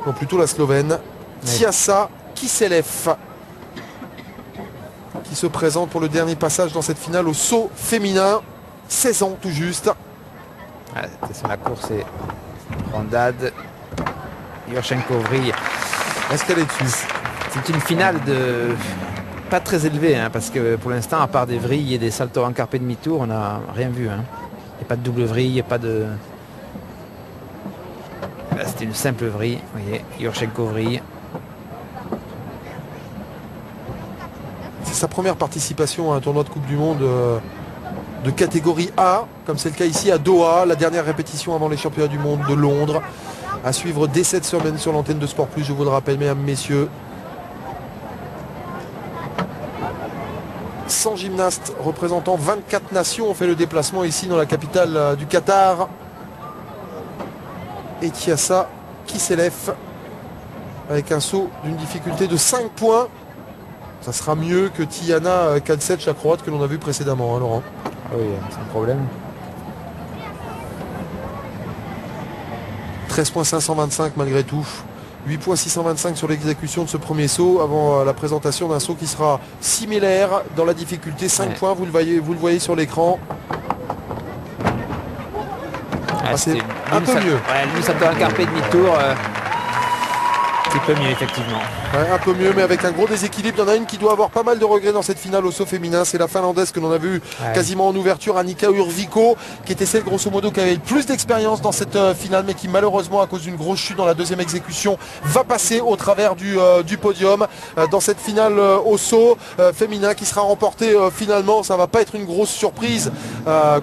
non plutôt la Slovène, Tjasa Kiselev, qui se présente pour le dernier passage dans cette finale au saut féminin, 16 ans tout juste. Sur la course, c'est Rondad, Yurchenko vrille. Est-ce qu'elle est dessus? C'est une finale de pas très élevée, hein, parce que pour l'instant, à part des vrilles et des saltos en carpé demi-tour, on n'a rien vu. Hein. Il n'y a pas de double vrille, il n'y a pas de... Là, c'était une simple vrille. Vous voyez, Yurchenko vrille. C'est sa première participation à un tournoi de Coupe du Monde de catégorie A, comme c'est le cas ici à Doha, la dernière répétition avant les championnats du monde de Londres. À suivre dès cette semaine sur l'antenne de Sport Plus, je vous le rappelle, mesdames, messieurs. 100 gymnastes représentant 24 nations ont fait le déplacement ici dans la capitale du Qatar. Et Tjasa Kiselev avec un saut d'une difficulté de 5 points. Ça sera mieux que Tijana Kalsec, la Croate, que l'on a vu précédemment, hein, Laurent. Oui, sans problème. 13,525 malgré tout. 8,625 sur l'exécution de ce premier saut avant la présentation d'un saut qui sera similaire dans la difficulté. 5 points, vous le voyez sur l'écran. C'est un peu mieux. Lui, ça peut un carpé demi-tour. Un peu mieux, effectivement. Ouais, un peu mieux, mais avec un gros déséquilibre. Il y en a une qui doit avoir pas mal de regrets dans cette finale au saut féminin. C'est la Finlandaise que l'on a vu quasiment en ouverture, Annika Urviko, qui était celle grosso modo qui avait le plus d'expérience dans cette finale, mais qui malheureusement, à cause d'une grosse chute dans la deuxième exécution, va passer au travers du podium dans cette finale au saut féminin qui sera remportée finalement. Ça va pas être une grosse surprise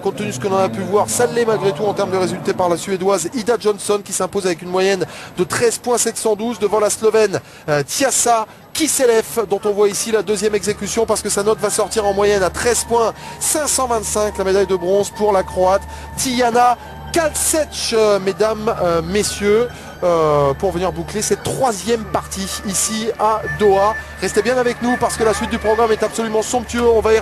compte tenu de ce que l'on a pu voir. Ça l'est malgré tout en termes de résultats par la Suédoise Ida Johnson, qui s'impose avec une moyenne de 13,712 devant la Slovène Tjasa Kiselev, dont on voit ici la deuxième exécution parce que sa note va sortir en moyenne à 13,525. La médaille de bronze pour la Croate Tijana Kalsec, mesdames, messieurs, pour venir boucler cette troisième partie ici à Doha. Restez bien avec nous parce que la suite du programme est absolument somptueux. On va y